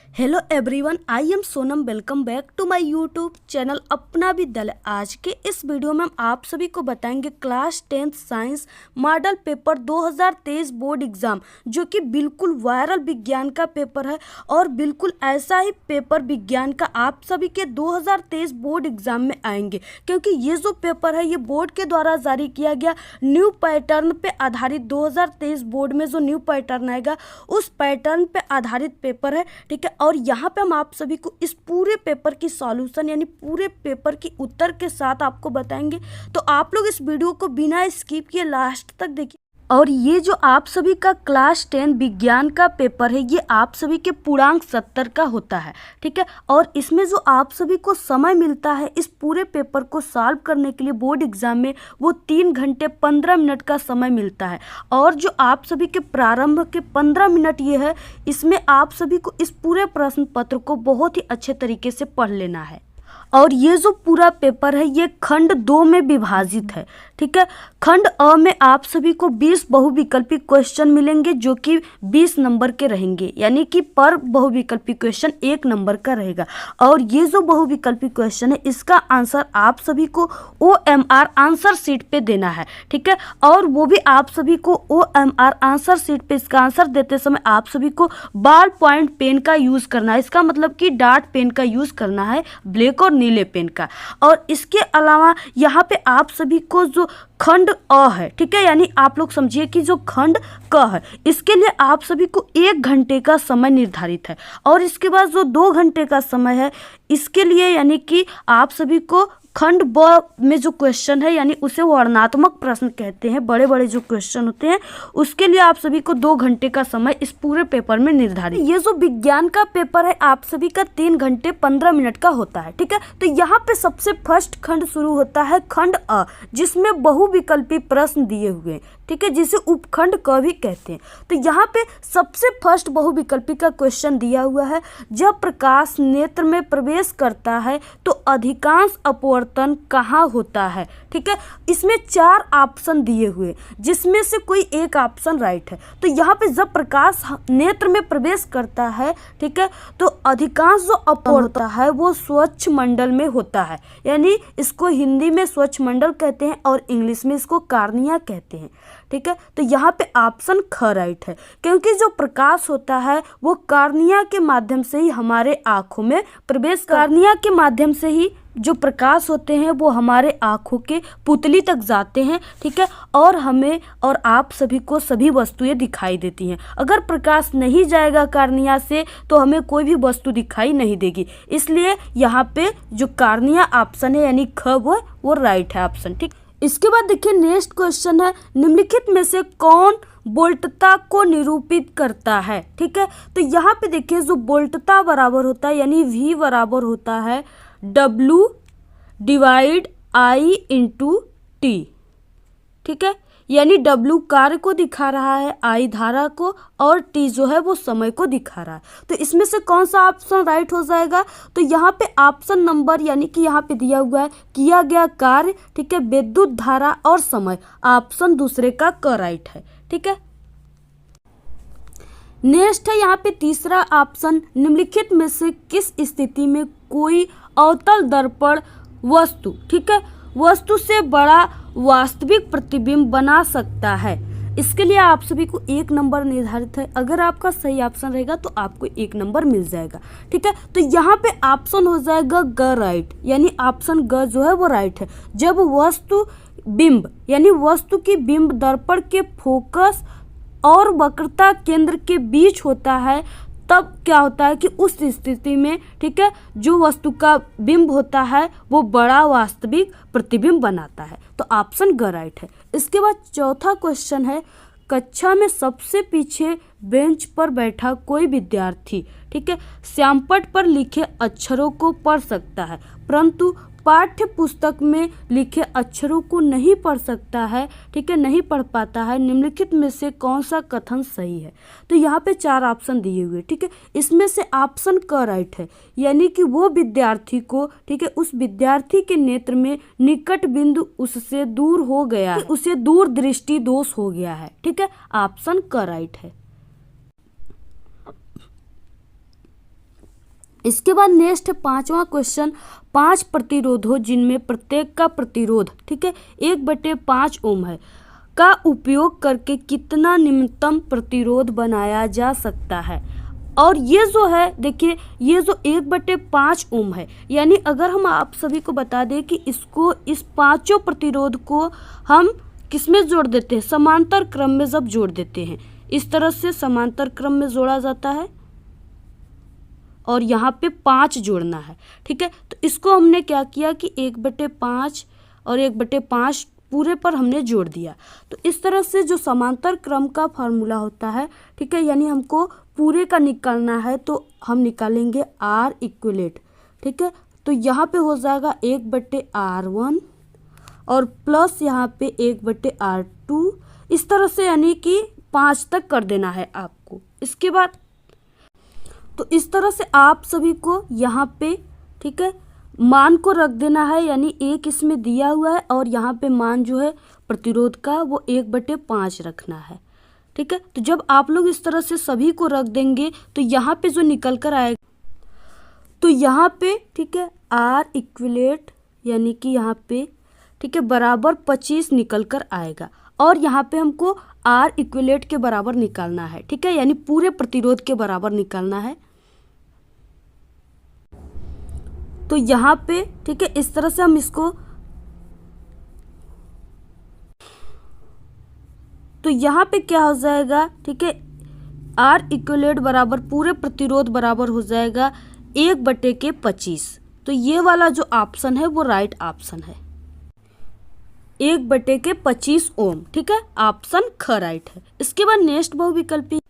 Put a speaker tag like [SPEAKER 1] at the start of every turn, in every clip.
[SPEAKER 1] Hello everyone, I am Sonam. Welcome back to my YouTube channel Apna Vidyalaya. आज के इस video में हम आप सभी को बताएंगे class 10th science model paper 2023 board exam, जो कि बिल्कुल वायरल विज्ञान का पेपर है और बिल्कुल ऐसा ही पेपर विज्ञान का आप सभी के 2023 बोर्ड एग्जाम में आएंगे, क्योंकि ये जो पेपर है ये बोर्ड के द्वारा जारी किया गया न्यू पैटर्न पे आधारित 2023 बोर्ड में जो न्यू पैटर्न आएगा उस पैटर्न पे आधारित पेपर है। ठीक है, और यहाँ पे हम आप सभी को इस पूरे पेपर की सॉल्यूशन यानी पूरे पेपर की उत्तर के साथ आपको बताएंगे, तो आप लोग इस वीडियो को बिना स्किप किए लास्ट तक देखिए। और ये जो आप सभी का क्लास 10 विज्ञान का पेपर है ये आप सभी के पूर्णांक 70 का होता है। ठीक है, और इसमें जो आप सभी को समय मिलता है इस पूरे पेपर को सॉल्व करने के लिए बोर्ड एग्जाम में, वो 3 घंटे 15 मिनट का समय मिलता है। और जो आप सभी के प्रारंभ के 15 मिनट ये है, इसमें आप सभी को इस पूरे प्रश्न पत्र को बहुत ही अच्छे तरीके से पढ़ लेना है। और ये जो पूरा पेपर है ये खंड 2 में विभाजित है। ठीक है, खंड अ में आप सभी को 20 बहुविकल्पी क्वेश्चन मिलेंगे, जो कि 20 नंबर के रहेंगे, यानी कि पर बहुविकल्पी क्वेश्चन 1 नंबर का रहेगा। और ये जो बहुविकल्पी क्वेश्चन है इसका आंसर आप सभी को OMR आंसर शीट पे देना है। ठीक है, और वो भी आप सभी को OMR आंसर शीट पे इसका आंसर देते समय आप सभी को बॉल पॉइंट पेन का यूज करना है। इसका मतलब कि डार्ट पेन का यूज करना है, ब्लैक और नीले पेन का। और इसके अलावा यहाँ पे आप सभी को जो खंड अ है, ठीक है, यानी आप लोग समझिए कि जो खंड क है इसके लिए आप सभी को 1 घंटे का समय निर्धारित है। और इसके बाद जो 2 घंटे का समय है इसके लिए, यानी कि आप सभी को खंड ब में जो क्वेश्चन है यानी उसे वर्णनात्मक प्रश्न कहते हैं, बड़े बड़े जो क्वेश्चन होते हैं उसके लिए आप सभी को 2 घंटे का समय इस पूरे पेपर में निर्धारित। ये जो विज्ञान का पेपर है आप सभी का 3 घंटे 15 मिनट का होता है। ठीक है, तो यहाँ पे सबसे फर्स्ट खंड शुरू होता है खंड अ, जिसमें बहुविकल्पी प्रश्न दिए हुए हैं। ठीक है, जिसे उपखंड क भी कहते हैं। तो यहाँ पे सबसे फर्स्ट बहुविकल्पी का क्वेश्चन दिया हुआ है, जब प्रकाश नेत्र में प्रवेश करता है तो अधिकांश अपवर्तन कहाँ होता है। ठीक है, इसमें 4 ऑप्शन दिए हुए जिसमें से कोई एक ऑप्शन राइट है। तो यहाँ पे जब प्रकाश नेत्र में प्रवेश करता है, ठीक है, तो अधिकांश जो अपवर्तन होता है वो स्वच्छ मंडल में होता है, यानी इसको हिंदी में स्वच्छ मंडल कहते हैं और इंग्लिश में इसको कार्निया कहते हैं। ठीक है, तो यहाँ पे ऑप्शन ख राइट है, क्योंकि जो प्रकाश होता है वो कार्निया के माध्यम से ही हमारे आँखों में प्रवेश, कार्निया के माध्यम से ही जो प्रकाश होते हैं वो हमारे आँखों के पुतली तक जाते हैं। ठीक है, और हमें और आप सभी को सभी वस्तुएं दिखाई देती हैं। अगर प्रकाश नहीं जाएगा कार्निया से तो हमें कोई भी वस्तु दिखाई नहीं देगी, इसलिए यहाँ पे जो कार्निया ऑप्शन है यानी ख वो राइट है ऑप्शन। ठीक, इसके बाद देखिए नेक्स्ट क्वेश्चन है, निम्नलिखित में से कौन बोल्टता को निरूपित करता है। ठीक है, तो यहाँ पे देखिए जो बोल्टता बराबर होता है यानी V बराबर होता है W divide I into T। ठीक है, यानी W कार्य को दिखा रहा है, I धारा को, और T जो है वो समय को दिखा रहा है। तो इसमें से कौन सा ऑप्शन राइट हो जाएगा, तो यहाँ पे ऑप्शन नंबर यानी कि यहाँ पे दिया हुआ है किया गया कार्य, ठीक है, विद्युत धारा और समय, ऑप्शन दूसरे का क राइट है। ठीक है, नेक्स्ट है यहाँ पे तीसरा ऑप्शन, निम्नलिखित में से किस स्थिति में कोई अवतल दर्पण वस्तु, ठीक है, वस्तु से बड़ा वास्तविक प्रतिबिंब बना सकता है। इसके लिए आप सभी को 1 नंबर निर्धारित है। अगर आपका सही ऑप्शन रहेगा तो आपको 1 नंबर मिल जाएगा। ठीक है, तो यहाँ पे ऑप्शन हो जाएगा ग राइट, यानी ऑप्शन ग जो है वो राइट है। जब वस्तु बिंब यानी वस्तु की बिंब दर्पण के फोकस और वक्रता केंद्र के बीच होता है तब क्या होता है कि उस स्थिति में, ठीक है, जो वस्तु का बिंब होता है वो बड़ा वास्तविक प्रतिबिंब बनाता है। तो ऑप्शन ग राइट है। इसके बाद चौथा क्वेश्चन है, कक्षा में सबसे पीछे बेंच पर बैठा कोई विद्यार्थी, ठीक है, श्यामपट्ट पर लिखे अक्षरों को पढ़ सकता है परंतु पाठ्य पुस्तक में लिखे अक्षरों को नहीं पढ़ सकता है। ठीक है, नहीं पढ़ पाता है। निम्नलिखित में से कौन सा कथन सही है, तो यहाँ पे 4 ऑप्शन दिए हुए। ठीक है, इसमें से ऑप्शन क राइट है, यानी कि वो विद्यार्थी को, ठीक है, उस विद्यार्थी के नेत्र में निकट बिंदु उससे दूर हो गया है, उसे दूर दृष्टि दोष हो गया है। ठीक है, ऑप्शन क राइट है। इसके बाद नेक्स्ट है 5वां क्वेश्चन, 5 प्रतिरोध हो जिनमें प्रत्येक का प्रतिरोध, ठीक है, 1/5 ओम है, का उपयोग करके कितना न्यूनतम प्रतिरोध बनाया जा सकता है। और ये जो है देखिए, ये जो 1/5 ओम है, यानी अगर हम आप सभी को बता दें कि इसको, इस पांचों प्रतिरोध को हम किसमें जोड़ देते हैं, समांतर क्रम में जब जोड़ देते हैं, इस तरह से समांतर क्रम में जोड़ा जाता है और यहाँ पे 5 जोड़ना है, ठीक है। तो इसको हमने क्या किया कि 1/5 और 1/5 पूरे पर हमने जोड़ दिया। तो इस तरह से जो समांतर क्रम का फार्मूला होता है, ठीक है, यानी हमको पूरे का निकालना है तो हम निकालेंगे R इक्विलेट, ठीक है। तो यहाँ पे हो जाएगा 1/R1 और प्लस यहाँ पे 1/R2, इस तरह से, यानी कि 5 तक कर देना है आपको। इसके बाद तो इस तरह से आप सभी को यहाँ पे, ठीक है, मान को रख देना है, यानी 1 इसमें दिया हुआ है और यहाँ पे मान जो है प्रतिरोध का वो 1/5 रखना है, ठीक है। तो जब आप लोग इस तरह से सभी को रख देंगे तो यहाँ पे जो निकल कर आएगा, तो यहाँ पे, ठीक है, R इक्विलेट यानी कि यहाँ पे, ठीक है, बराबर 25 निकल कर आएगा और यहाँ पे हमको R इक्विलेट के बराबर निकालना है, ठीक है, यानी पूरे प्रतिरोध के बराबर निकालना है। तो यहाँ पे, ठीक है, इस तरह से हम इसको, तो यहाँ पे क्या हो जाएगा, ठीक है, R इक्विलेट बराबर पूरे प्रतिरोध बराबर हो जाएगा 1/25। तो ये वाला जो ऑप्शन है वो राइट ऑप्शन है, 1/25 ओम, ठीक है, ऑप्शन ख राइट है। इसके बाद नेक्स्ट बहुविकल्पी,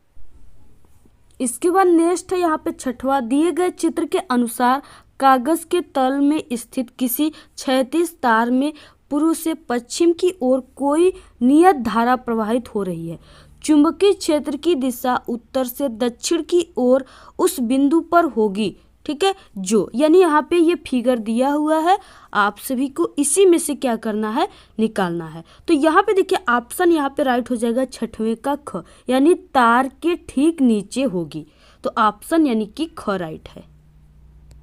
[SPEAKER 1] इसके बाद नेक्स्ट है यहाँ पे 6वां, दिए गए चित्र के अनुसार कागज के तल में स्थित किसी क्षैतिज तार में पूर्व से पश्चिम की ओर कोई नियत धारा प्रवाहित हो रही है। चुंबकीय क्षेत्र की दिशा उत्तर से दक्षिण की ओर उस बिंदु पर होगी, ठीक है, जो, यानी यहाँ पे ये फिगर दिया हुआ है, आप सभी को इसी में से क्या करना है, निकालना है। तो यहाँ पे देखिए ऑप्शन यहाँ पे राइट हो जाएगा 6वें का ख, यानी तार के ठीक नीचे होगी। तो ऑप्शन यानी कि ख राइट है।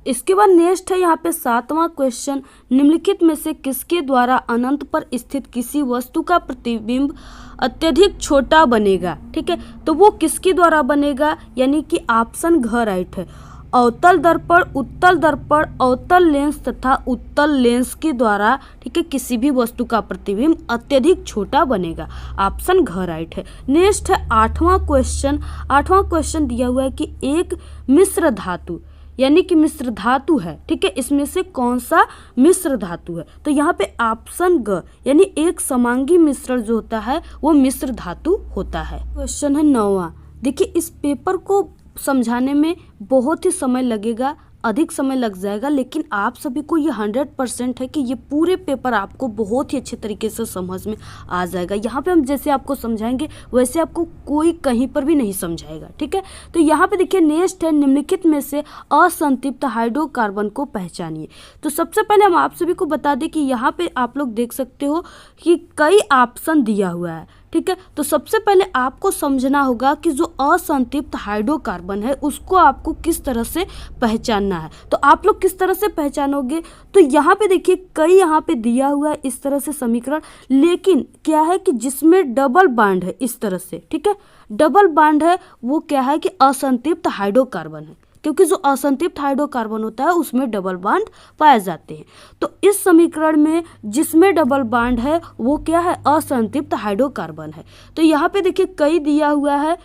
[SPEAKER 1] इसके बाद नेक्स्ट है यहाँ पे 7वां क्वेश्चन, निम्नलिखित में से किसके द्वारा अनंत पर स्थित किसी वस्तु का प्रतिबिंब अत्यधिक छोटा बनेगा, ठीक है। तो वो किसके द्वारा बनेगा, यानी कि ऑप्शन घ राइट है। अवतल दर्पण, उत्तल दर्पण, अवतल लेंस तथा उत्तल लेंस के द्वारा, ठीक है, किसी भी वस्तु का प्रतिबिंब अत्यधिक छोटा बनेगा। ऑप्शन घ राइट है। नेक्स्ट है 8वां क्वेश्चन। 8वां क्वेश्चन दिया हुआ है कि एक मिश्र धातु, यानी कि मिश्र धातु है, ठीक है, इसमें से कौन सा मिश्र धातु है। तो यहाँ पे ऑप्शन ग, यानी एक समांगी मिश्रण जो होता है वो मिश्र धातु होता है। क्वेश्चन है 9वां। देखिए इस पेपर को समझाने में बहुत ही समय लगेगा, अधिक समय लग जाएगा, लेकिन आप सभी को ये 100% है कि ये पूरे पेपर आपको बहुत ही अच्छे तरीके से समझ में आ जाएगा। यहाँ पे हम जैसे आपको समझाएंगे वैसे आपको कोई कहीं पर भी नहीं समझाएगा, ठीक है। तो यहाँ पे देखिए नेक्स्ट है, निम्नलिखित में से असंतृप्त हाइड्रोकार्बन को पहचानिए। तो सबसे पहले हम आप सभी को बता दें कि यहाँ पे आप लोग देख सकते हो कि कई ऑप्शन दिया हुआ है, ठीक है। तो सबसे पहले आपको समझना होगा कि जो असंतृप्त हाइड्रोकार्बन है उसको आपको किस तरह से पहचानना है। तो आप लोग किस तरह से पहचानोगे, तो यहाँ पे देखिए कई यहाँ पे दिया हुआ है इस तरह से समीकरण, लेकिन क्या है कि जिसमें डबल बॉन्ड है इस तरह से, ठीक है, डबल बॉन्ड है, वो क्या है कि असंतृप्त हाइड्रोकार्बन है, क्योंकि जो असंतृप्त हाइड्रोकार्बन होता है उसमें डबल बॉन्ड पाए जाते हैं। तो इस समीकरण में जिसमें डबल बॉन्ड है वो क्या है, असंतृप्त हाइड्रोकार्बन है। तो यहाँ पे देखिए कई दिया हुआ है,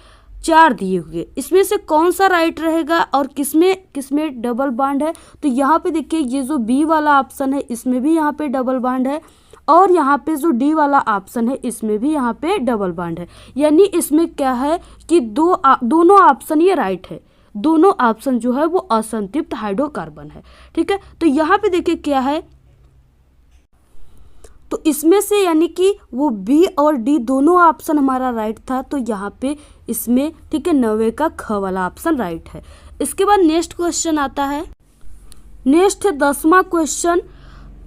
[SPEAKER 1] 4 दिए हुए, इसमें से कौन सा राइट रहेगा और किसमें किसमें डबल बॉन्ड है। तो यहाँ पे देखिए ये जो बी वाला ऑप्शन है इसमें भी यहाँ पे डबल बॉन्ड है, और यहाँ पे जो डी वाला ऑप्शन है इसमें भी यहाँ पे डबल बॉन्ड है, यानी इसमें क्या है कि दोनों ऑप्शन ये राइट है, दोनों ऑप्शन जो है वो असंतृप्त हाइड्रोकार्बन है, ठीक है। तो यहाँ पे देखिए क्या है, तो इसमें से यानी कि वो बी और डी दोनों ऑप्शन हमारा राइट था, तो यहाँ पे इसमें, ठीक है, 9वें का ख वाला ऑप्शन राइट है। इसके बाद नेक्स्ट क्वेश्चन आता है, नेक्स्ट है 10वां क्वेश्चन,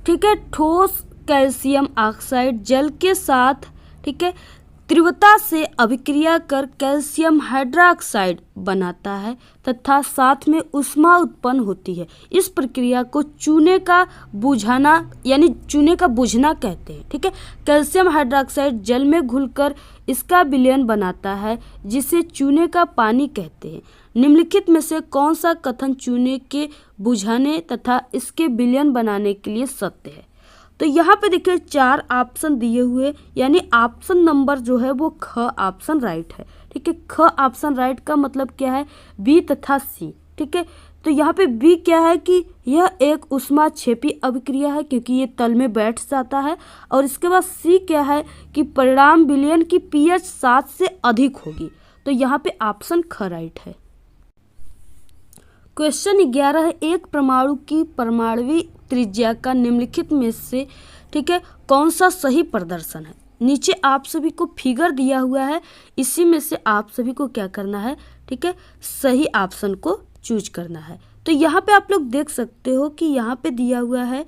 [SPEAKER 1] ठीक है, ठोस कैल्शियम ऑक्साइड जल के साथ, ठीक है, तीव्रता से अभिक्रिया कर कैल्शियम हाइड्रोक्साइड बनाता है तथा साथ में ऊष्मा उत्पन्न होती है। इस प्रक्रिया को चूने का बुझाना यानी चूने का बुझना कहते हैं। ठीक है, कैल्शियम हाइड्रोक्साइड जल में घुलकर इसका विलयन बनाता है जिसे चूने का पानी कहते हैं। निम्नलिखित में से कौन सा कथन चूने के बुझाने तथा इसके विलयन बनाने के लिए सत्य है? तो यहाँ पे देखिए 4 ऑप्शन दिए हुए, यानी ऑप्शन नंबर जो है वो ख ऑप्शन राइट है। ठीक है, ख ऑप्शन राइट का मतलब क्या है? बी तथा सी। ठीक है, तो यहाँ पे बी क्या है कि यह एक ऊष्माक्षेपी अभिक्रिया है क्योंकि ये तल में बैठ जाता है। और इसके बाद सी क्या है कि परिणाम विलयन की pH 7 से अधिक होगी। तो यहाँ पे ऑप्शन ख राइट है। क्वेश्चन 11 है, एक परमाणु की परमाणुविक त्रिज्या का निम्नलिखित में से ठीक है कौन सा सही प्रदर्शन है? नीचे आप सभी को फिगर दिया हुआ है, इसी में से आप सभी को क्या करना है? ठीक है, सही ऑप्शन को चूज करना है। तो यहाँ पे आप लोग देख सकते हो कि यहाँ पे दिया हुआ है,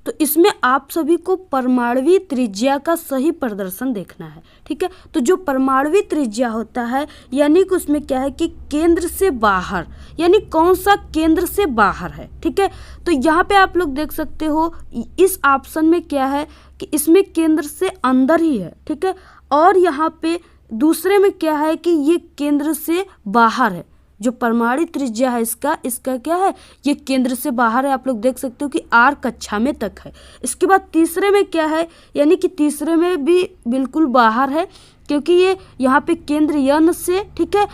[SPEAKER 1] तो इसमें आप सभी को परमाणुवीय त्रिज्या का सही प्रदर्शन देखना है। ठीक है, तो जो परमाणुवीय त्रिज्या होता है यानी कि उसमें क्या है कि केंद्र से बाहर, यानी कौन सा केंद्र से बाहर है। ठीक है, तो यहाँ पे आप लोग देख सकते हो इस ऑप्शन में क्या है कि इसमें केंद्र से अंदर ही है। ठीक है, और यहाँ पे दूसरे में क्या है कि ये केंद्र से बाहर है। जो परमाणु त्रिज्या है इसका क्या है? ये केंद्र से बाहर है। आप लोग देख सकते हो कि आर कक्षा में तक है। इसके बाद तीसरे में क्या है, यानी कि तीसरे में भी बिल्कुल बाहर है क्योंकि ये यहाँ पे केंद्र यन से, ठीक है,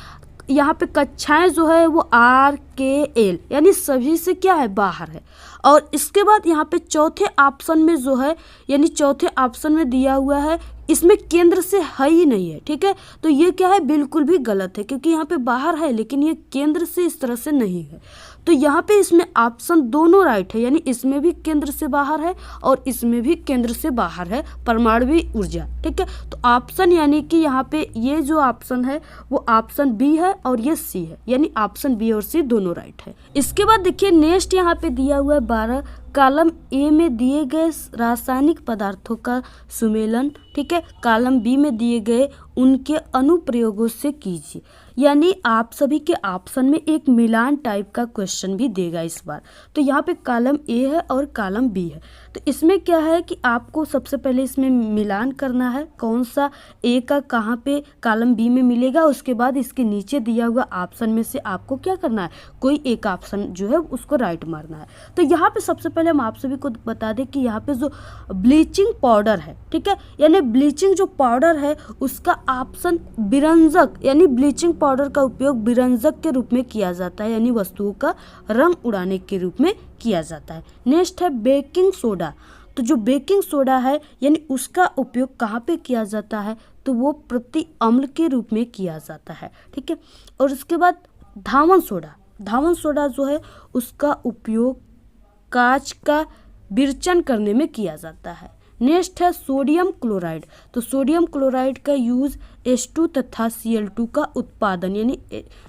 [SPEAKER 1] यहाँ पे कक्षाएं जो है वो आर के एल यानी सभी से क्या है? बाहर है। और इसके बाद यहाँ पे चौथे ऑप्शन में जो है, यानी चौथे ऑप्शन में दिया हुआ है इसमें केंद्र से है ही नहीं है। ठीक है, तो ये क्या है? बिल्कुल भी गलत है क्योंकि यहाँ पे बाहर है लेकिन ये केंद्र से इस तरह से नहीं है। तो यहाँ पे इसमें ऑप्शन दोनों राइट है, यानी इसमें भी केंद्र से बाहर है और इसमें भी केंद्र से बाहर है परमाणुवीय ऊर्जा। ठीक है, तो ऑप्शन यानी कि यहाँ पे ये जो ऑप्शन है वो ऑप्शन बी है और ये सी है, यानी ऑप्शन बी और सी दोनों राइट है। इसके बाद देखिए नेक्स्ट यहाँ पे दिया हुआ है 12 कॉलम ए में दिए गए रासायनिक पदार्थों का सुमेलन, ठीक है, कॉलम बी में दिए गए उनके अनुप्रयोगों से कीजिए। यानी आप सभी के ऑप्शन में एक मिलान टाइप का क्वेश्चन भी देगा इस बार। तो यहाँ पे कॉलम ए है और कॉलम बी है, तो इसमें क्या है कि आपको सबसे पहले इसमें मिलान करना है, कौन सा ए का कहाँ पे कॉलम बी में मिलेगा। उसके बाद इसके नीचे दिया हुआ ऑप्शन में से आपको क्या करना है, कोई एक ऑप्शन जो है उसको राइट मारना है। तो यहाँ पे सबसे पहले हम आप सभी को बता दें कि यहाँ पे जो ब्लीचिंग पाउडर है, ठीक है, यानी ब्लीचिंग जो पाउडर है उसका ऑप्शन विरंजक, यानी ब्लीचिंग पाउडर का उपयोग विरंजक के रूप में किया जाता है, यानी वस्तुओं का रंग उड़ाने के रूप में किया जाता है। नेक्स्ट है बेकिंग सोडा। तो जो बेकिंग सोडा है यानी उसका उपयोग कहाँ पे किया जाता है, तो वो प्रति अम्ल के रूप में किया जाता है। ठीक है, और उसके बाद धावन सोडा जो है उसका उपयोग कांच का विरचन करने में किया जाता है। नेक्स्ट है सोडियम क्लोराइड। तो सोडियम क्लोराइड का यूज H2 तथा Cl2 का उत्पादन यानी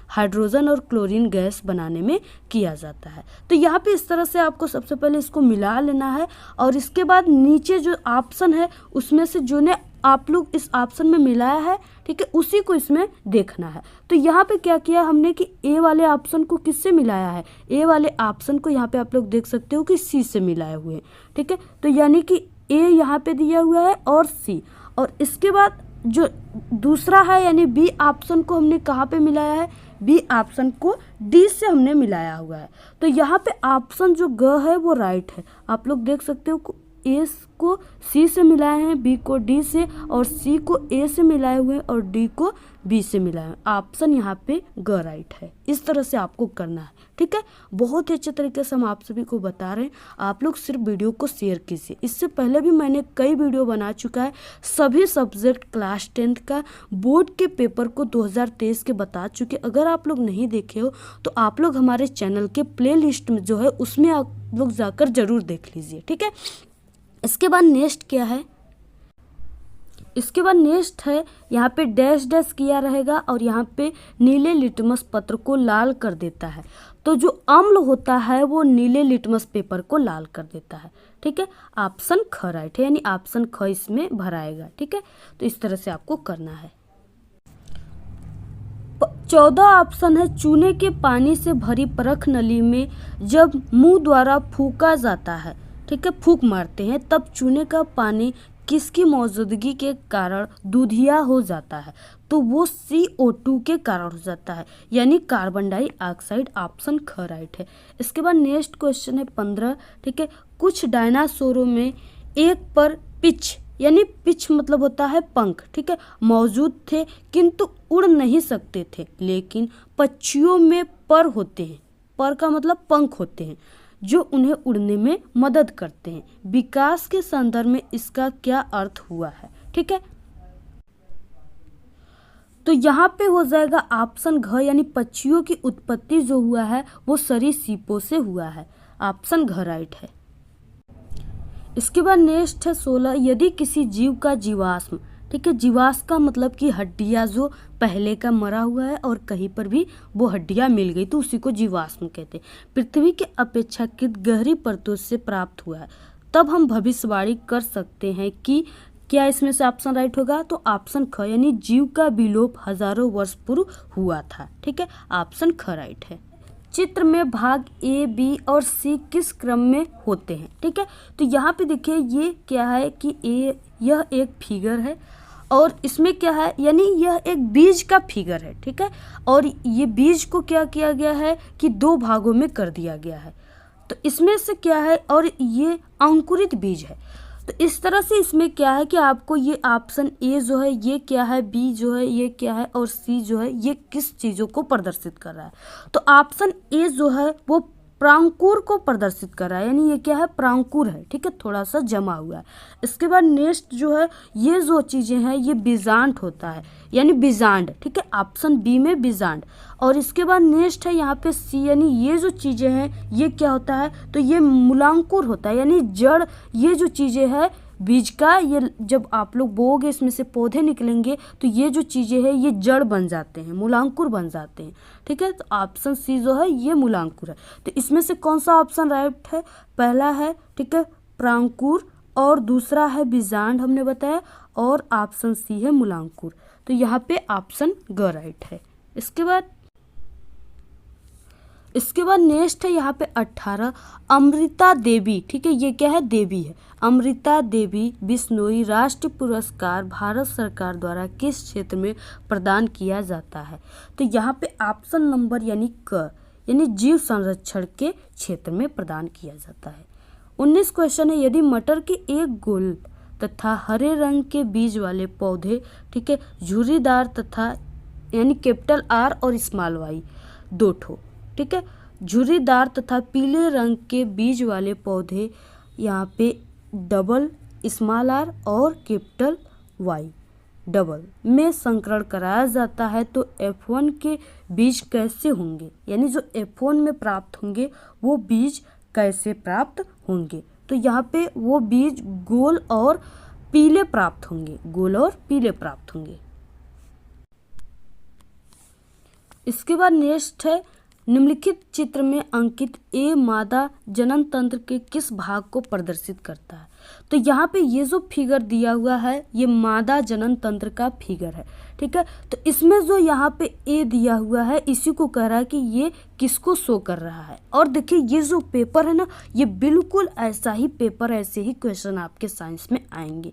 [SPEAKER 1] हाइड्रोजन और क्लोरीन गैस बनाने में किया जाता है। तो यहाँ पे इस तरह से आपको सबसे पहले इसको मिला लेना है और इसके बाद नीचे जो ऑप्शन है उसमें से जो ने आप लोग इस ऑप्शन में मिलाया है, ठीक है, उसी को इसमें देखना है। तो यहाँ पे क्या किया हमने कि ए वाले ऑप्शन को किससे मिलाया है, ए वाले ऑप्शन को यहाँ पे आप लोग देख सकते हो कि सी से मिलाए हुए हैं। ठीक है, तो यानी कि ए यहाँ पे दिया हुआ है और सी, और इसके बाद जो दूसरा है यानी बी ऑप्शन को हमने कहाँ पे मिलाया है, बी ऑप्शन को डी से हमने मिलाया हुआ है। तो यहाँ पे ऑप्शन जो ग है वो राइट है। आप लोग देख सकते हो ए को सी से मिलाए हैं, बी को डी से, और सी को ए से मिलाए हुए हैं और डी को बी से मिलाए हैं। ऑप्शन यहाँ पे ग राइट है। इस तरह से आपको करना है। ठीक है, बहुत ही अच्छे तरीके से हम आप सभी को बता रहे हैं। आप लोग सिर्फ वीडियो को शेयर कीजिए। इससे पहले भी मैंने कई वीडियो बना चुका है, सभी सब्जेक्ट क्लास 10 का बोर्ड के पेपर को 2023 के बता चुके। अगर आप लोग नहीं देखे हो तो आप लोग हमारे चैनल के प्ले लिस्ट में जो है उसमें आप लोग जाकर जरूर देख लीजिए। ठीक है, इसके बाद नेक्स्ट क्या है, इसके बाद नेक्स्ट है, यहाँ पे डैश डैश किया रहेगा और यहाँ पे नीले लिटमस पत्र को लाल कर देता है। तो जो अम्ल होता है वो नीले लिटमस पेपर को लाल कर देता है। ठीक है, ऑप्शन ख राइट है, यानी ऑप्शन ख इसमें भराएगा। ठीक है, तो इस तरह से आपको करना है। 14 ऑप्शन है, चूने के पानी से भरी परख नली में जब मुंह द्वारा फूका जाता है, ठीक है, फूंक मारते हैं, तब चूने का पानी किसकी मौजूदगी के कारण दूधिया हो जाता है? तो वो CO2 के कारण हो जाता है, यानी कार्बन डाइऑक्साइड। ऑप्शन ख राइट है। इसके बाद नेक्स्ट क्वेश्चन है 15। ठीक है, कुछ डायनासोरों में एक पर पिच, यानी पिच मतलब होता है पंख, ठीक है, मौजूद थे किंतु उड़ नहीं सकते थे, लेकिन पक्षियों में पर होते हैं। पर का मतलब पंख होते हैं जो उन्हें उड़ने में मदद करते हैं। विकास के संदर्भ में इसका क्या अर्थ हुआ है? ठीक है, तो यहाँ पे हो जाएगा ऑप्शन घ, यानी पक्षियों की उत्पत्ति जो हुआ है वो सरीसृपों से हुआ है। ऑप्शन घ राइट है। इसके बाद नेक्स्ट है 16। यदि किसी जीव का जीवाश्म, ठीक है, जीवाश्म का मतलब कि हड्डियाँ जो पहले का मरा हुआ है और कहीं पर भी वो हड्डियाँ मिल गई तो उसी को जीवाश्म कहते हैं, पृथ्वी के अपेक्षाकृत गहरी परतों से प्राप्त हुआ है, तब हम भविष्यवाणी कर सकते हैं कि क्या इसमें से ऑप्शन राइट होगा? तो ऑप्शन ख, यानी जीव का विलोप हजारों वर्ष पूर्व हुआ था। ठीक है, ऑप्शन ख राइट है। चित्र में भाग A, B और C किस क्रम में होते हैं? ठीक है, तो यहाँ पे देखिए ये क्या है कि यह एक फिगर है और इसमें क्या है, यानी यह एक बीज का फिगर है। ठीक है, और ये बीज को क्या किया गया है कि 2 भागों में कर दिया गया है। तो इसमें से क्या है, और ये अंकुरित बीज है। तो इस तरह से इसमें क्या है कि आपको ये ऑप्शन A जो है ये क्या है, B जो है ये क्या है और C जो है ये किस चीज़ों को प्रदर्शित कर रहा है? तो ऑप्शन A जो है वो प्रांकुर को प्रदर्शित कर रहा है, यानी ये क्या है, प्रांकुर है। ठीक है, थोड़ा सा जमा हुआ है। इसके बाद नेक्स्ट जो है ये जो चीज़ें हैं ये बीजांड होता है, यानी बीजांड। ठीक है, ऑप्शन बी में बीजांड। और इसके बाद नेक्स्ट है यहाँ पे सी, यानी ये जो चीज़ें हैं ये क्या होता है, तो ये मूलांकुर होता है, यानी जड़। ये जो चीज़ें हैं बीज का, ये जब आप लोग बोओगे इसमें से पौधे निकलेंगे तो ये जो चीज़ें हैं ये जड़ बन जाते हैं, मूलांकुर बन जाते हैं। ठीक है, तो ऑप्शन सी जो है ये मूलांकुर है। तो इसमें से कौन सा ऑप्शन राइट है? पहला है, ठीक है, प्रांकुर, और दूसरा है बीजांड हमने बताया, और ऑप्शन सी है मूलांकुर। तो यहाँ पे ऑप्शन ग राइट है। इसके बाद नेक्स्ट है यहाँ पे 18 अमृता देवी। ठीक है, ये क्या है, देवी है। अमृता देवी बिश्नोई राष्ट्रीय पुरस्कार भारत सरकार द्वारा किस क्षेत्र में प्रदान किया जाता है? तो यहाँ पे ऑप्शन नंबर यानी क, यानी जीव संरक्षण के क्षेत्र में प्रदान किया जाता है। 19 क्वेश्चन है, यदि मटर के एक गोल तथा हरे रंग के बीज वाले पौधे, ठीक है, झुर्रीदार तथा यानी कैपिटल R और स्मॉल y 2 ठो, ठीक है, झुर्रीदार तथा पीले रंग के बीज वाले पौधे, यहाँ पे डबल स्मॉल r और कैपिटल Y डबल में संकरण कराया जाता है, तो F1 के बीज कैसे होंगे, यानी जो F1 में प्राप्त होंगे वो बीज कैसे प्राप्त होंगे? तो यहाँ पे वो बीज गोल और पीले प्राप्त होंगे, गोल और पीले प्राप्त होंगे। इसके बाद नेक्स्ट है, निम्नलिखित चित्र में अंकित A मादा जनन तंत्र के किस भाग को प्रदर्शित करता है? तो यहाँ पे ये जो फिगर दिया हुआ है ये मादा जनन तंत्र का फिगर है। ठीक है, तो इसमें जो यहाँ पे A दिया हुआ है इसी को कह रहा है कि ये किसको शो कर रहा है। और देखिए ये जो पेपर है ना, ये बिल्कुल ऐसा ही पेपर, ऐसे ही क्वेश्चन आपके साइंस में आएंगे।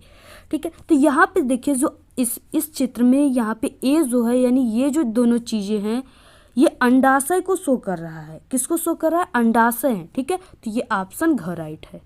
[SPEAKER 1] ठीक है, तो यहाँ पे देखिए जो इस चित्र में यहाँ पे A जो है, यानी ये जो दोनों चीज़ें हैं ये अंडाशय को शो कर रहा है। किसको शो कर रहा है? अंडाशय है। ठीक है, तो ये ऑप्शन घ राइट है।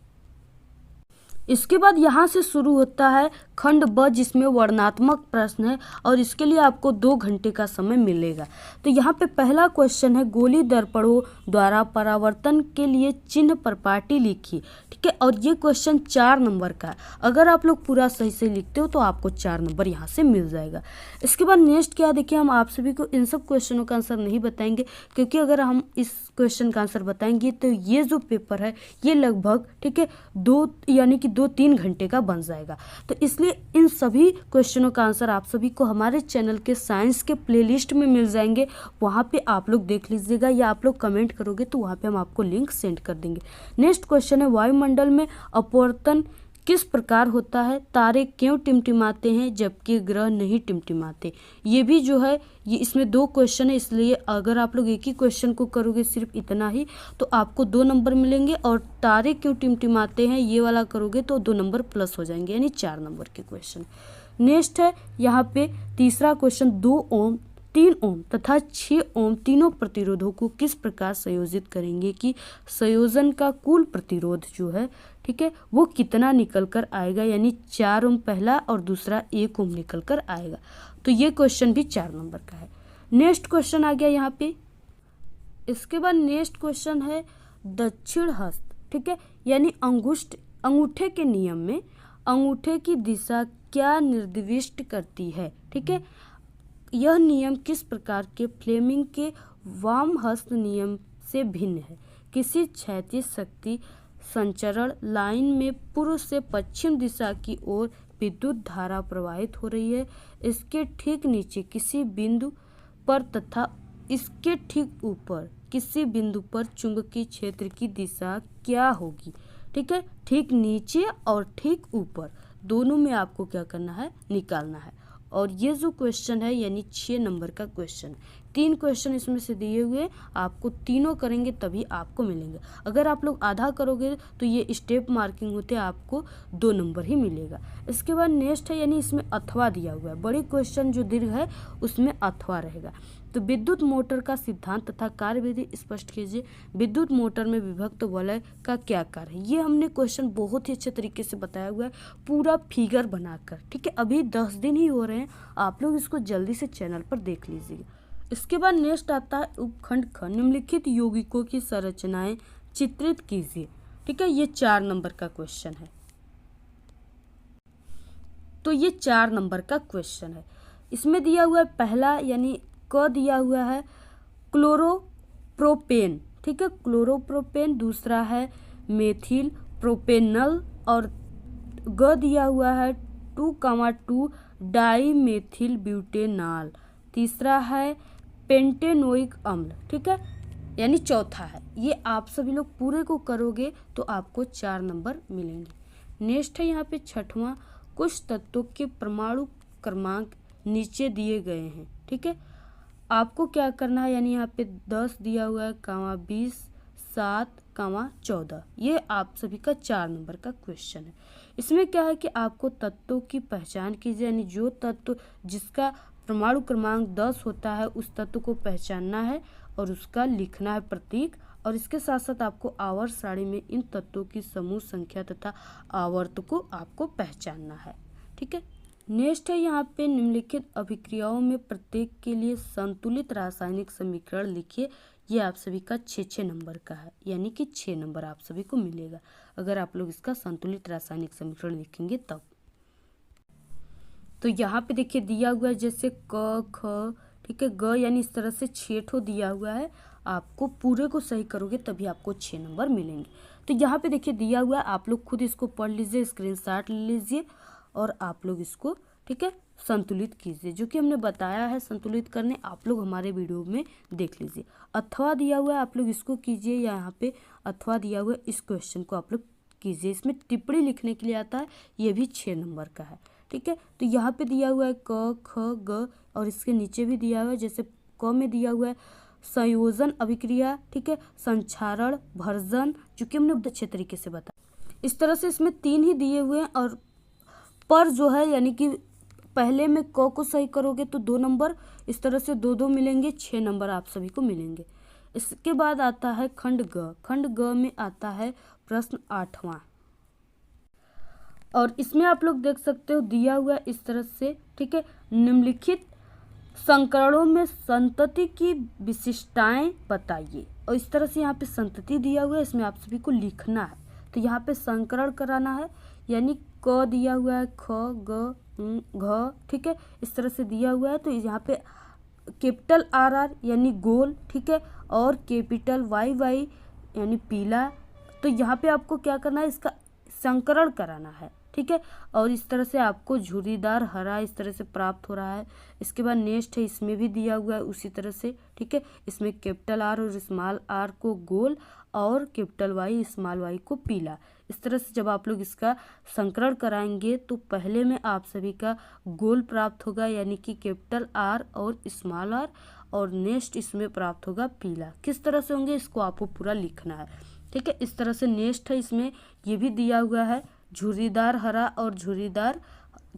[SPEAKER 1] इसके बाद यहाँ से शुरू होता है खंड ब, जिसमें वर्णनात्मक प्रश्न है और इसके लिए आपको 2 घंटे का समय मिलेगा। तो यहाँ पे पहला क्वेश्चन है, गोली दर्पणों द्वारा परावर्तन के लिए चिन्ह पर पाटी लिखी। ठीक है, और ये क्वेश्चन 4 नंबर का है। अगर आप लोग पूरा सही से लिखते हो तो आपको 4 नंबर यहाँ से मिल जाएगा। इसके बाद नेक्स्ट क्या, देखिए हम आप सभी को इन सब क्वेश्चनों का आंसर नहीं बताएंगे, क्योंकि अगर हम इस क्वेश्चन का आंसर बताएंगे तो ये जो पेपर है ये लगभग, ठीक है, 2 यानी कि 2-3 घंटे का बन जाएगा। तो इसलिए इन सभी क्वेश्चनों का आंसर आप सभी को हमारे चैनल के साइंस के प्लेलिस्ट में मिल जाएंगे, वहाँ पे आप लोग देख लीजिएगा, या आप लोग कमेंट करोगे तो वहाँ पे हम आपको लिंक सेंड कर देंगे। नेक्स्ट क्वेश्चन है, वायुमंडल में अपवर्तन किस प्रकार होता है? तारे क्यों टिमटिमाते हैं जबकि ग्रह नहीं टिमटिमाते? ये भी जो है, ये इसमें 2 क्वेश्चन है, इसलिए अगर आप लोग एक ही क्वेश्चन को करोगे सिर्फ इतना ही तो आपको 2 नंबर मिलेंगे, और तारे क्यों टिमटिमाते हैं ये वाला करोगे तो 2 नंबर प्लस हो जाएंगे, यानी 4 नंबर के क्वेश्चन। नेक्स्ट है यहाँ पे तीसरा क्वेश्चन, 2 ओम, 3 ओम तथा 6 ओम तीनों प्रतिरोधों को किस प्रकार संयोजित करेंगे कि संयोजन का कुल प्रतिरोध जो है, ठीक है, वो कितना निकल कर आएगा, यानी 4 ओम पहला और दूसरा 1 ओम निकल कर आएगा। तो ये क्वेश्चन भी 4 नंबर का है। नेक्स्ट क्वेश्चन आ गया यहाँ पे। इसके बाद नेक्स्ट क्वेश्चन है दक्षिण हस्त, ठीक है, यानी अंगूठे के नियम में अंगूठे की दिशा क्या निर्दिष्ट करती है? ठीक है, यह नियम किस प्रकार के फ्लेमिंग के वाम हस्त नियम से भिन्न है? किसी क्षैतिज शक्ति संचरण लाइन में पूर्व से पश्चिम दिशा की ओर विद्युत धारा प्रवाहित हो रही है। इसके ठीक नीचे किसी बिंदु पर तथा इसके ठीक ऊपर किसी बिंदु पर चुंबकीय क्षेत्र की दिशा क्या होगी? ठीक है, ठीक नीचे और ठीक ऊपर दोनों में आपको क्या करना है? निकालना है। और ये जो क्वेश्चन है यानी 6 नंबर का क्वेश्चन, 3 क्वेश्चन इसमें से दिए हुए, आपको तीनों करेंगे तभी आपको मिलेंगे। अगर आप लोग आधा करोगे तो ये स्टेप मार्किंग होते आपको 2 नंबर ही मिलेगा। इसके बाद नेक्स्ट है, यानी इसमें अथवा दिया हुआ है, बड़ी क्वेश्चन जो दीर्घ है उसमें अथवा रहेगा। तो विद्युत मोटर का सिद्धांत तथा कार्यविधि स्पष्ट कीजिए। विद्युत मोटर में विभक्त वलय का क्या कार्य है? ये हमने क्वेश्चन बहुत ही अच्छे तरीके से बताया हुआ है, पूरा फिगर बनाकर, ठीक है। अभी 10 दिन ही हो रहे हैं, आप लोग इसको जल्दी से चैनल पर देख लीजिएगा। इसके बाद नेक्स्ट आता है उपखंड ख, निम्नलिखित यौगिकों की संरचनाएं चित्रित कीजिए। ठीक है, ये 4 नंबर का क्वेश्चन है। तो ये 4 नंबर का क्वेश्चन है। इसमें दिया हुआ है पहला यानी क दिया हुआ है क्लोरोप्रोपेन, ठीक है, क्लोरोप्रोपेन। दूसरा है मेथिल प्रोपेनल, और ग दिया हुआ है 2,2 डाई मेथिल ब्यूटेनॉल। तीसरा है पेंटेनोइक अम्ल, ठीक है, यानी चौथा है। ये आप सभी लोग पूरे को करोगे तो आपको 4 नंबर मिलेंगे। नेक्स्ट है यहाँ पे 6वां, कुछ तत्वों के परमाणु क्रमांक नीचे दिए गए हैं, ठीक है। आपको क्या करना है, यानी यहाँ पे 10 दिया हुआ है, 20, 7, 14, ये आप सभी का 4 नंबर का क्वेश्चन है। इसमें क्या है कि आपको तत्वों की पहचान कीजिए, यानी जो तत्व जिसका परमाणु क्रमांक 10 होता है उस तत्व को पहचानना है और उसका लिखना है प्रतीक, और इसके साथ साथ आपको आवर्त सारणी में इन तत्वों की समूह संख्या तथा आवर्त को आपको पहचानना है, ठीक है। नेक्स्ट है यहाँ पे निम्नलिखित अभिक्रियाओं में प्रत्येक के लिए संतुलित रासायनिक समीकरण लिखिए। ये आप सभी का 6 नंबर का है, यानी कि 6 नंबर आप सभी को मिलेगा अगर आप लोग इसका संतुलित रासायनिक समीकरण लिखेंगे तब। तो यहाँ पे देखिए दिया हुआ है जैसे क ख, ठीक है, ग, यानी इस तरह से 6 ठो दिया हुआ है। आपको पूरे को सही करोगे तभी आपको 6 नंबर मिलेंगे। तो यहाँ पे देखिए दिया हुआ है, आप लोग खुद इसको पढ़ लीजिए, स्क्रीनशॉट ले लीजिए और आप लोग इसको, ठीक है, संतुलित कीजिए। जो कि हमने बताया है संतुलित करने, आप लोग हमारे वीडियो में देख लीजिए। अथवा दिया हुआ है, आप लोग इसको कीजिए, या यहाँ पे अथवा दिया हुआ है, इस क्वेश्चन को आप लोग कीजिए। इसमें टिप्पणी लिखने के लिए आता है, ये भी 6 नंबर का है, ठीक है। तो यहाँ पे दिया हुआ है क ख ग, और इसके नीचे भी दिया हुआ है, जैसे क में दिया हुआ है संयोजन अभिक्रिया, ठीक है, संक्षारण, भर्जन, जो कि हमने अच्छे तरीके से बताया। इस तरह से इसमें 3 ही दिए हुए हैं, और पर जो है यानी कि पहले में क को सही करोगे तो 2 नंबर, इस तरह से 2-2 मिलेंगे, 6 नंबर आप सभी को मिलेंगे। इसके बाद आता है खंड ग। खंड ग में आता है प्रश्न 8वां, और इसमें आप लोग देख सकते हो दिया हुआ है इस तरह से, ठीक है, निम्नलिखित संकरणों में संतति की विशिष्टताएं बताइए। और इस तरह से यहाँ पे संतति दिया हुआ है, इसमें आप सभी को लिखना है। तो यहाँ पे संकरण कराना है, यानी क दिया हुआ है, ख ग घ, ठीक है, इस तरह से दिया हुआ है। तो यहाँ पे कैपिटल RR यानी गोल, ठीक है, और कैपिटल YY यानी पीला। तो यहाँ पे आपको क्या करना है, इसका संकरण कराना है, ठीक है। और इस तरह से आपको झुर्रीदार हरा इस तरह से प्राप्त हो रहा है। इसके बाद नेक्स्ट है, इसमें भी दिया हुआ है उसी तरह से, ठीक है। इसमें कैपिटल आर और स्मॉल आर को गोल और कैपिटल वाई स्मॉल वाई को पीला। इस तरह से जब आप लोग इसका संकरण कराएंगे तो पहले में आप सभी का गोल प्राप्त होगा, यानी कि कैपिटल आर और स्मॉल आर, और नेक्स्ट इसमें प्राप्त होगा पीला। किस तरह से होंगे इसको आपको पूरा लिखना है, ठीक है। इस तरह से नेक्स्ट है, इसमें ये भी दिया हुआ है झुर्रीदार हरा और झुर्रीदार,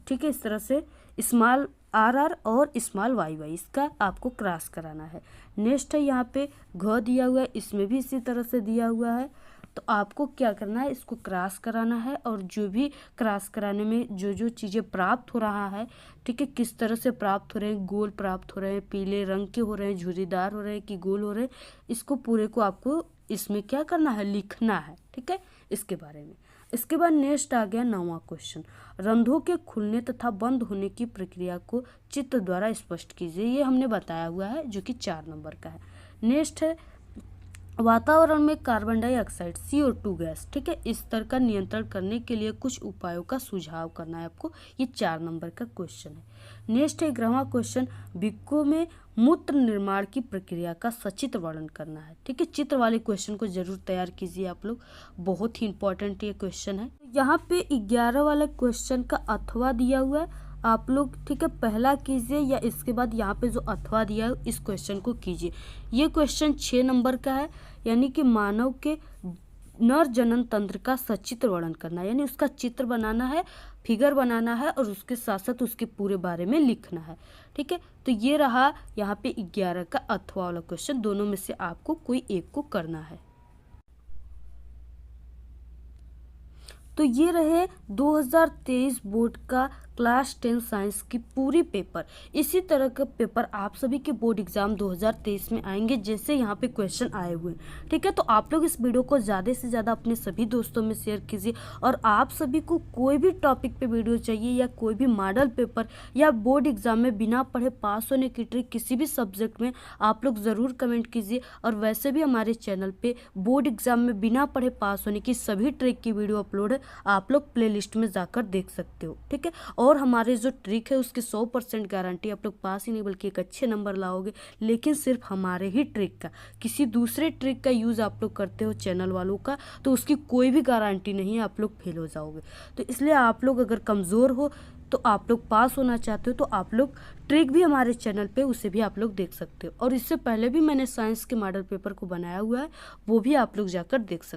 [SPEAKER 1] ठीक है। इस तरह से स्मॉल आर आर और स्मॉल वाई वाई, इसका आपको क्रॉस कराना है। नेक्स्ट है यहाँ पे घ दिया हुआ है, इसमें भी इसी तरह से दिया हुआ है। तो आपको क्या करना है, इसको क्रॉस कराना है, और जो भी क्रॉस कराने में जो जो चीज़ें प्राप्त हो रहा है, ठीक है, किस तरह से प्राप्त हो रहे हैं, गोल प्राप्त हो रहे हैं, पीले रंग के हो रहे हैं, झुर्रीदार हो रहे हैं कि गोल हो रहे हैं, इसको पूरे को आपको इसमें क्या करना है, लिखना है, ठीक है, इसके बारे में। इसके बाद नेक्स्ट आ गया 9वां क्वेश्चन, रंध्रों के खुलने तथा बंद होने की प्रक्रिया को चित्र द्वारा स्पष्ट कीजिए। ये हमने बताया हुआ है, जो कि 4 नंबर का है। नेक्स्ट है वातावरण में कार्बन डाइऑक्साइड CO2 गैस, ठीक है, इस स्तर का नियंत्रण करने के लिए कुछ उपायों का सुझाव करना है आपको। ये 4 नंबर का क्वेश्चन है। नेक्स्ट है 11वां क्वेश्चन, वृक्कों में मूत्र निर्माण की प्रक्रिया का सचित्र वर्णन करना है, ठीक है। चित्र वाले क्वेश्चन को जरूर तैयार कीजिए आप लोग, बहुत ही इंपॉर्टेंट ये क्वेश्चन है। यहाँ पे 11 वाले क्वेश्चन का अथवा दिया हुआ है, आप लोग, ठीक है, पहला कीजिए या इसके बाद यहाँ पे जो अथवा दिया है इस क्वेश्चन को कीजिए। ये क्वेश्चन 6 नंबर का है, यानी कि मानव के नर जनन तंत्र का सचित्र वर्णन करना है, यानी उसका चित्र बनाना है, फिगर बनाना है, और उसके साथ साथ उसके पूरे बारे में लिखना है, ठीक है। तो ये रहा यहाँ पे 11 का अथवा वाला क्वेश्चन, दोनों में से आपको कोई एक को करना है। तो ये रहे 2023 बोर्ड का क्लास 10 साइंस की पूरी पेपर। इसी तरह का पेपर आप सभी के बोर्ड एग्जाम 2023 में आएंगे, जैसे यहाँ पे क्वेश्चन आए हुए हैं, ठीक है। तो आप लोग इस वीडियो को ज़्यादा से ज़्यादा अपने सभी दोस्तों में शेयर कीजिए, और आप सभी को कोई भी टॉपिक पे वीडियो चाहिए या कोई भी मॉडल पेपर या बोर्ड एग्जाम में बिना पढ़े पास होने की ट्रिक किसी भी सब्जेक्ट में, आप लोग ज़रूर कमेंट कीजिए। और वैसे भी हमारे चैनल पर बोर्ड एग्जाम में बिना पढ़े पास होने की सभी ट्रिक की वीडियो अपलोड है, आप लोग प्लेलिस्ट में जाकर देख सकते हो, ठीक है। और हमारे जो ट्रिक है उसकी 100% गारंटी, आप लोग पास ही नहीं बल्कि एक अच्छे नंबर लाओगे, लेकिन सिर्फ हमारे ही ट्रिक का, किसी दूसरे ट्रिक का यूज़ आप लोग करते हो चैनल वालों का, तो उसकी कोई भी गारंटी नहीं है, आप लोग फेल हो जाओगे। तो इसलिए आप लोग अगर कमज़ोर हो, तो आप लोग पास होना चाहते हो, तो आप लोग ट्रिक भी हमारे चैनल पे उसे भी आप लोग देख सकते हो। और इससे पहले भी मैंने साइंस के मॉडल पेपर को बनाया हुआ है, वो भी आप लोग जाकर देख सकते हो।